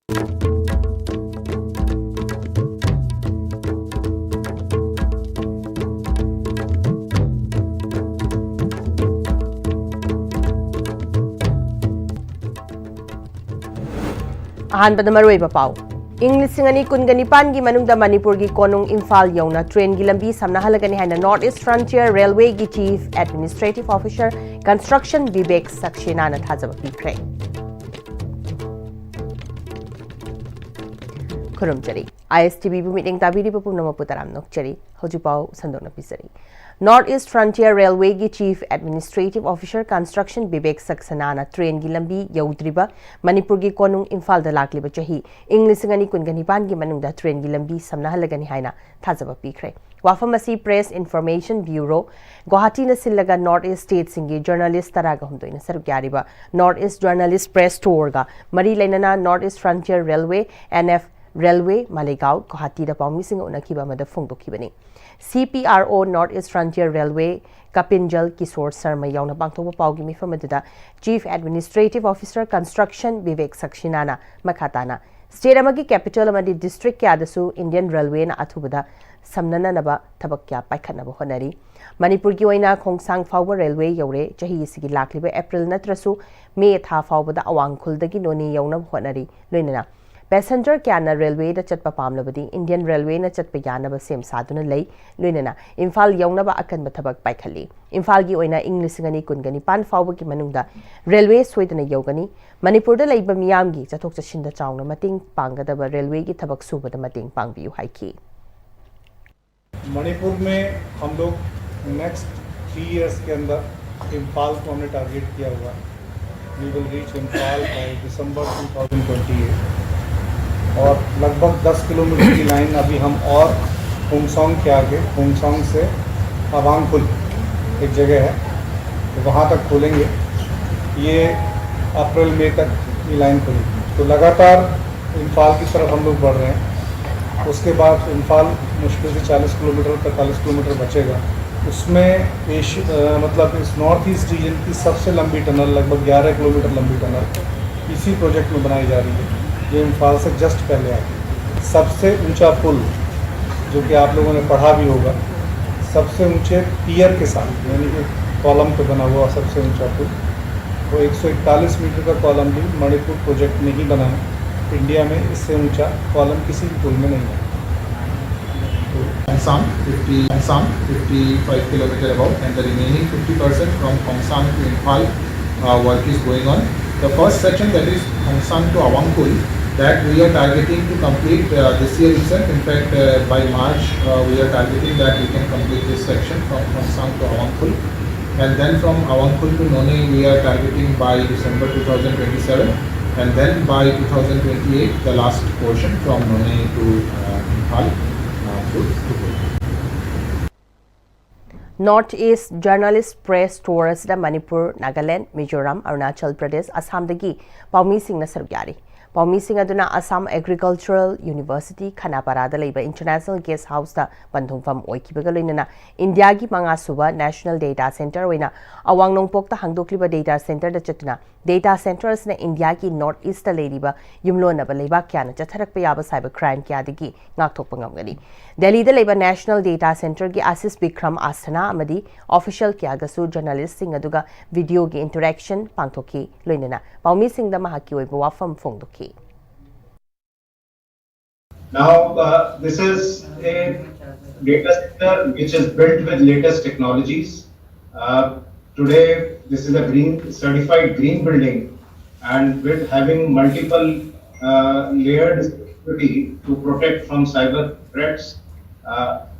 अहानबद मरुइबा पाउ इंग्लिश सिंगनी कुनगनिपान की मनुंगदा मणिपुर की कोनुंग इम्फाल यौना ट्रेन की लंबी समनाहलगनी हाइना नॉर्थ ईस्ट फ्रंटियर रेलवे की chief administrative officer construction Vivek Saxena ने थाजब पीखरे खुरुमचरी ISTV मीटिंग ताबीरी पुनम पुतराम नोकचरी हौजुपाउ संदोना पिसरी नॉर्थ ईस्ट फ्रंटियर रेलवे की chief administrative officer construction Vivek Saxena train की लंबी यौद्रिबा मणिपुर की कोनुंग इम्फाल लाक्लिब चही इंग्लिश कुनगनिपान की मनुंगदा ट्रेन की लंबी समनाहलगनी हाइना थाजब पीखरे वाफम असी प्रेस इन्फॉर्मेशन ब्यूरो गुवाहाटी न सिल्लगा नॉर्थ ईस्ट स्टेट सिंगी जर्नलिस्ट तरागा हुमदोइना सरुक यारिबा north east journalist press tour गा मरी लेनना north east frontier railway NF railway Maligaon Guwahati दा पाउमिसिंग उनखिबा मदा फोंदोखिबनी CPRO north east frontier railway Kapinjal Kishore Sharma यौना पांगथोबा पाउगी मिफम अदुदा chief administrative officer construction Vivek Saxena मखाताना स्टेट अमगी कैपिटल अमदी डिस्ट्रिक्ट क्यादसु इंडियन रेलवे ना अथुबदा समनननबा थबक क्या पाइखनबा होनरी मणिपुर की ओइना खोंगसांग फाउबा रेलवे यौरे चही सिगी लाक्लिबा अप्रैल नत्रसु मे था फाउबदा अवांगखुलदगी नोनी यौना होनरी लोइनना पैसेंजर क्या railway Chatap पामलबदी Indian railway Chatap यानब same सादुना लई लोइनना इम्फाल यौनब अकनब थबक पाइखली इम्फाल की ओइना इंग लिसिंगनी कुनगनी पान फाउब की मनुंगदा रेलवे सोइदना यौगनी मणिपुर लैब मियामगी चथोक चसिंदा चाउना मतिंग पांगदब रेलवे की थबक सुबदा मतिंग पांगबियु हाइकी मणिपुर में हम लोग नेक्स्ट 3 इयर्स के अंदर इम्फाल को हमने टारगेट किया हुआ we will reach Imphal by December 2028 और लगभग 10 किलोमीटर की लाइन अभी हम और खोंगसांग के आगे खोंगसांग से अवांगखुल एक जगह है तो वहाँ तक खोलेंगे ये अप्रैल मई तक ये लाइन खुलेगी तो लगातार इम्फाल की तरफ हम लोग बढ़ रहे हैं उसके बाद इम्फाल मुश्किल से 40 किलोमीटर 45 किलोमीटर बचेगा उसमें मतलब इस नॉर्थ ईस्ट रीजन की सबसे लंबी टनल लगभग 11 किलोमीटर लंबी टनल इसी प्रोजेक्ट में बनाई जा रही है जो इम्फाल से जस्ट पहले आती सबसे ऊंचा पुल जो कि आप लोगों ने पढ़ा भी होगा सबसे ऊंचे पियर के साथ यानी कि कॉलम पे बना हुआ सबसे ऊंचा पुल तो 141 मीटर का कॉलम भी मणिपुर प्रोजेक्ट में ही बना है इंडिया में इससे ऊंचा कॉलम किसी भी पुल में नहीं है Khongsang 55 kilometer above and the remaining 50% from Khongsang to Imphal work is going on. The first section that is Khongsang to Awangkhul that we are targeting to complete this year itself. In fact, by March we are targeting that we can complete this section from Khongsang to Awangkhul and then from Awangkhul to None we are targeting by December 2027 and then by 2028 the last portion from None to Imphal. North east journalist press tours Manipur Nagaland Mizoram Arunachal Pradesh Assam पाउमी सरुक यारी पाउमी Assam agricultural university Khanapara international guest house बंधुफम लोनना India की मंगासूब national data centre होना अवांग नोंपोक हांगदोक्लिब डेटा सेंटर चटना डेटा सेंटर्स इंडिया की नॉर्थ ईस्ट युमलोनब लेबाक क्या चथरप याब साइबर क्राइम क्या गनी दिल्ली नेशनल डेटा सेंटर की आशीष विक्रम आसना ऑफिशियल क्या जर्नलिस्ट वीडियो की interaction पांथोकी लोनना पाउमी वाफम फोंदोकी Now, this is a data center which is built with latest technologies. Today, this is a certified green building, and with having multiple layered security to protect from cyber threats.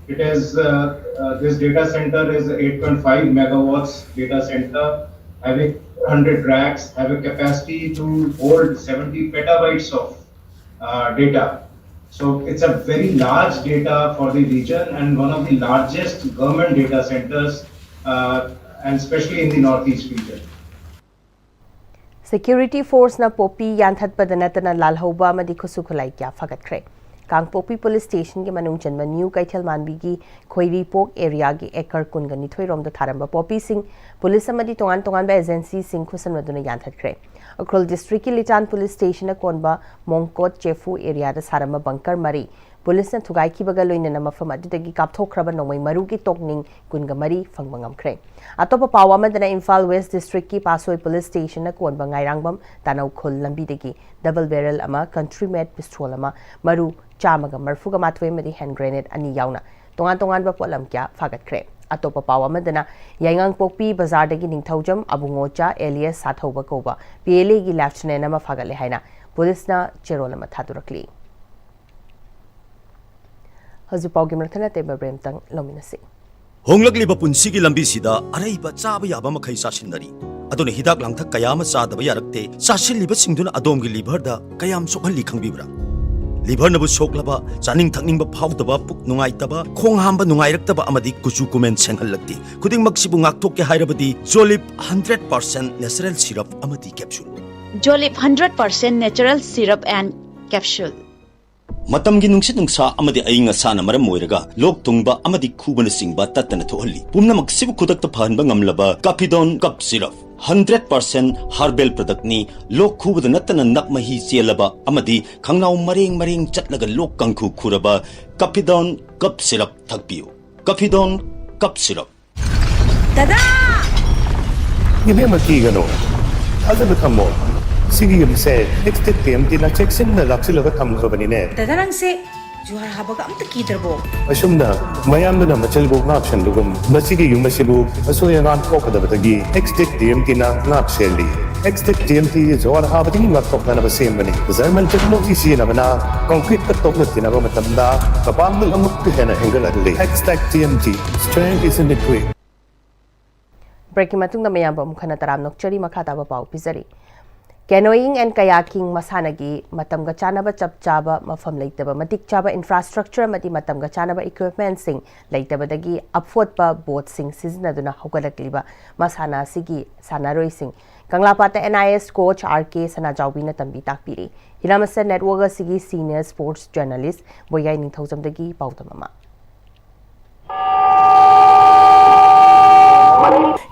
It is this data center is 8.5 megawatts data center, having 100 racks, have a capacity to hold 70 petabytes of data. So it's a very large data for the region and one of the largest government data centers, and especially in the northeast region. Security force na popi yantat padanatana lalhoba madi khusukhlai kya fagatkhre Kangpopi Police Station के मनुंग चन्म new Kaithal Manbi की खोइरी पोक area की एकर कुनगनी थोइरोम द थारंबा Popi Singh police अमदी तोंगान तोंगान बा एजेंसी सिंह खुसन मदुना यानथखरे Ukrul District ki Lichan Police Station konba Mongkot Chefu area da sarama bunker mari Police na thugai ki baga loina na mafam adudagi kapthokraba nomai maru ki tokning kunga mari fangbangam kre atopa pawa madana Imphal West District ki Pasoi Police Station na konba ngairangbam tanau khul lambi degi double barrel ama country made pistol ama maru chamaga marfuga matwe madi hand grenade ani yauna tongan ba polam kya fagat kre atopa pawa madana yaingang pokpi bazar dagi ningthaujam abungocha alias sathoba koba PLA gi lieutenant ama fagale haina police na cherola ma thadurakli Hazu pau gimrathana te babrem tang lominasi Honglakliba punsigi lambi sida araiba chaba yaba makhai sasinari adone hidak langthak kayama chadaba yarakte sasilliba singduna adomgi liver da kayam sokhalli khangbibra liver nabu soklaba chaning thakningba phawdaba puk nungaitaba khonghamba nungairaktaba amadi kuchu kumen senghallakti khuding maksibu ngaktokke hairabadi Jolip 100% natural syrup amadi capsule Jolip 100% natural syrup and capsule Matamgi nungsit nungsa amadi ayinga sana maram moiraga lok tungba amadi khubana singba tatana thohalli pumna maksibu khudakta phanba ngamlaba Capidon cup syrup 100% herbal product ni lok khubada natana nakmahi chelaba amadi khangnaw mareng chatlaga lok kangkhu khuraba Capidon cup syrup thakpiu Capidon cup syrup Dada Give him a key gano Other become more Sige yung say, next time check sin na laksi laga tham ko banine. Dadarang se juhar habaga amta kiderbo. Asum na mayam na machal buk na option dugum. Masige yung masibu aso yung an ko kada batagi. Next time na ngap seli. Next time juhar habaga ni ngap na ba same bani. Zarmal technology siya na bana concrete ka tok na tinaba matanda. Kapam ng amuk ko na hingal adli. Next TMT strength is in the quick. Breaking matung na mayamba mukha na taram nokchari makata ba pau pizari Canoeing and kayaking masanagi matamga chanaba chapchaba mafam leitaba matik chaba infrastructure mati matamga chanaba equipment sing leitaba dagi upfot pa boat sing season aduna hogalakliba masana sigi sanaroi sing Kanglapata NIS coach RK Sanajawbi na tambi takpiri Hiramasa network sigi senior sports journalist boyay ningthaujam dagi pautamama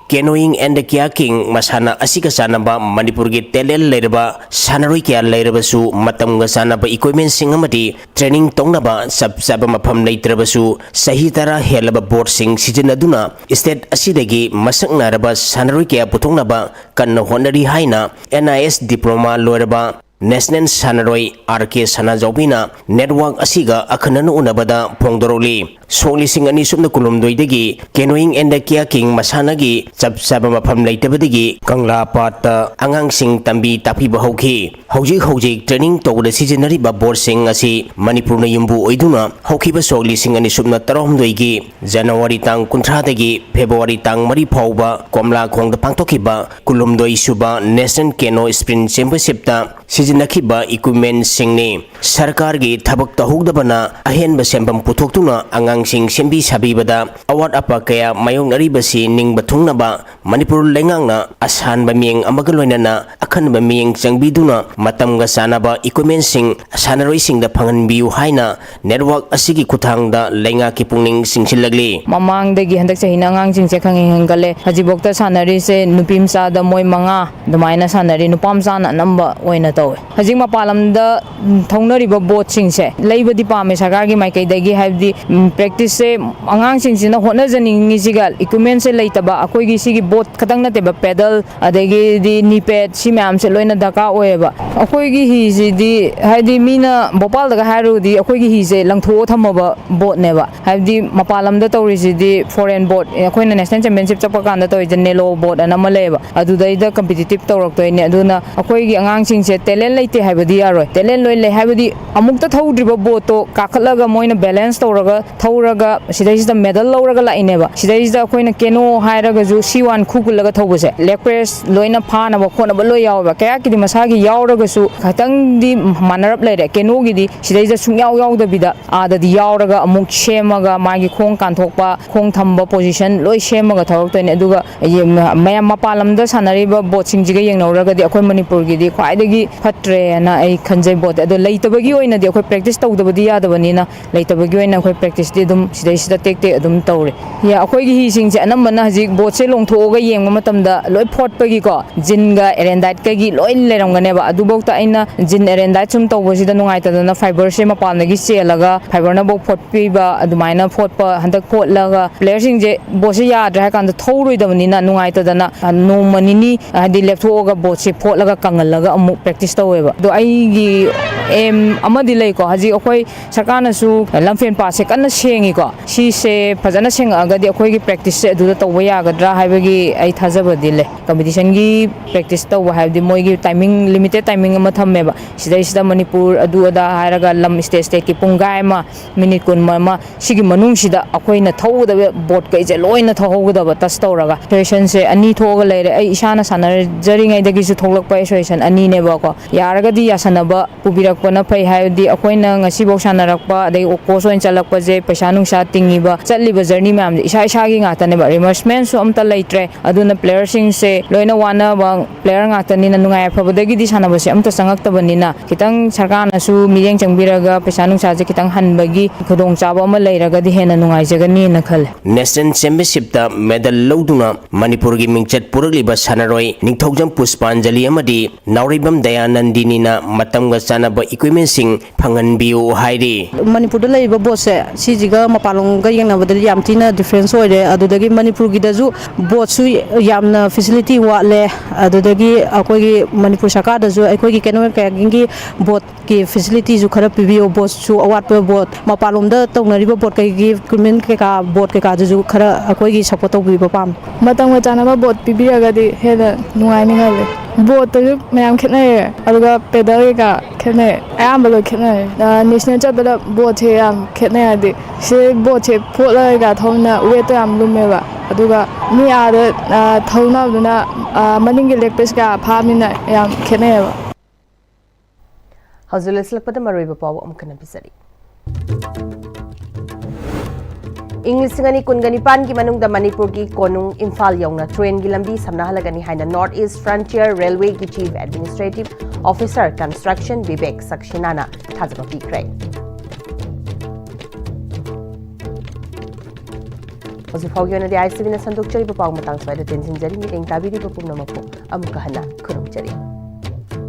Canoeing and kayaking masana asika sanaba Manipur gi telel leiraba sanaroi kya leiraba su matam ga sanaba equipment sing amati training tongnaba sab mafam leitrabasu sahi tara helaba board sing sijanaduna state asidagi masaknaraba sanaroi kya putongnaba kanna honari haina NIS diploma loiraba National Sanaroi RK Sanajawbina network asiga akhananu unabada phongdoroli soli singani sumna kulumdoidagi canoeing and kayaking masanagi chapsaba mafam leitabadagi kangla pat angang sing tambi tapi bahauki hojik training tawda seasonary ba board sing asi Manipur na yumbu oiduna hokiba soli singani sumna taromdoigi January tang 30 dagi February tang 3 phawba komla khongda pangthokiba kulumdoi suba National Canoe Sprint Championship ta Sizinakhiba equipment singni sarkar gi thabak tahugdabana ahenba sembam puthoktunna angang sing sembi sabibada award apa kaya mayong naribasi ningba thungnaba Manipur lengangna asan ba mieng amagaloinana akhan ba mieng changbiduna matamga sanaba equipment sing sanaroi sing da phangan biu haina network asigi kuthangda lenga ki pungning singsilagli mamang dagi handak chahina angang sing che khangi hangale hajibokta sanari se nupimsa da moi manga dumaina sanari nupamsa na namba oina taw hajing mapalamda thongnariba boat singse leibadi pame sarkar gi maikai dagi habdi practice se angang singsina hotna janingi sigal equipment se leitaba akoi gi sigi boat katang na teba pedal adagi di nipet si myam se loina daka oeba akoi gi hi si di haidi mina bopal daga haru di akoi gi hi se langtho thamaba boat neba habdi mapalamda tawri si di foreign boat akoi na national championship chapa kanda toy nelo boat anama leba adudaida competitive tawraktoine aduna akoi gi angang singse talent leite habadi aroi talent loi le habadi amukta thaudriba boat to kakhatlaga moina balance tawraga thauraga sidaisida medal lawraga laineba sidaisida akoina keno hairaga ju C1 khukulaga thawbase leg press loina phana ba khona ba loi yawa kaya kidi masagi yawraga su khatang di manarap leire keno gidi sidaisida sungyaw yawda bida ada di yawraga amuk shemaga magi khong kanthokpa khong thamba position loi shemaga thawraktoine aduga mayam mapalamda sanariba boat singjiga yengnawraga di akoi Manipur gidi khwaidagi phatre na ai khanjai boat ado leitabagi oina di akoi practice tawdabadi yadabani na leitabagi oina akoi practice di adum sidai tek tek adum tawre ya akhoi gi hi sing se anambana hajik boat se longthoga yengma matamda loi photpagi ko jinga erendite ka gi loi leramgane ba adubokta aina jin erendite sum tawbosida nungai tadana fiber se mapandagi chelaga fiber na bok photpi ba adumaina photpa handak photlaga player sing je boat se yadra ha kan thoroi damani na nungai tadana no manini hadi lepthoga boat se photlaga kangallaga amu practice taweba do ai gi em amadi lei ko haji akhoi sarkana su lamfen pa se kan sengi ko si se phajana seng aga di akhoi gi practice se du tawba yagadra haibagi ai thajaba dile competition gi practice tawba haibdi moi gi timing limited timing ama thammeba sida manipur adu ada hairaga lam state ki pungai ma minute kun ma sigi manung sida akhoi na thauda boat kai je loina thauda ba tas tawraga session se ani thoga leire ai isana sanar jaringai dagi su thoglak pa session ani ne ba ko yaraga di yasanaba pubirak pana pai haibdi akhoi na ngasi bok sanarakpa dai ko soin chalakpa je paisa nungsa tingiba chatliba journey mam isa gi ngata ne ba reimbursement su amta leitre aduna player sing se loina wana bang player ngata ni na nungai phobodagi di sanaba se amta sangak tabanina kitang sarkana su mireng changbiraga paisa nungsa je kitang hanbagi khodong chaba ama leiraga di hena nungai jagani na khal national championship ta medal loduna manipur gi mingchat puraliba sanaroi ningthogjam puspanjali amadi nauribam dayanandini na matamga sanaba equipment sing phanganbiu hairi manipur da leiba boat se sijiga mapalong ga yengna badal yam tina difference oire adudagi manipur gi daju boat su yamna facility wa le adudagi akoi gi manipur sarkar daju akoi gi kenoi ka gi boat ki facility ju khara pibio boat su awat boat mapalom da tongnariba boat kai gi equipment ka boat ka ju khara akoi gi support tobi ba pam matang ma chana boat pibiraga di heda nungai ningal boat tu mayam khene aduga pedal ka khene ayam balo khene national chabala boat he am khene adi se boat he photla ga thona weight am lumeba aduga mi ada thona duna maningi leg piece ka phamina yam khene ba Hazul islakpada maroiba paw amkana bisari English ngani kungani pan ki manungda Manipur ki konung Imphal yongna train gi lambi samna halagani haina North-East Frontier Railway ki Chief Administrative Officer Construction Vivek Saxenana thajaba pikrai Hazul phawgyona di ICV na sanduk chari paw matang swaida tensin jari mi eng tabiri pa pumna mapu amukahana khurung chari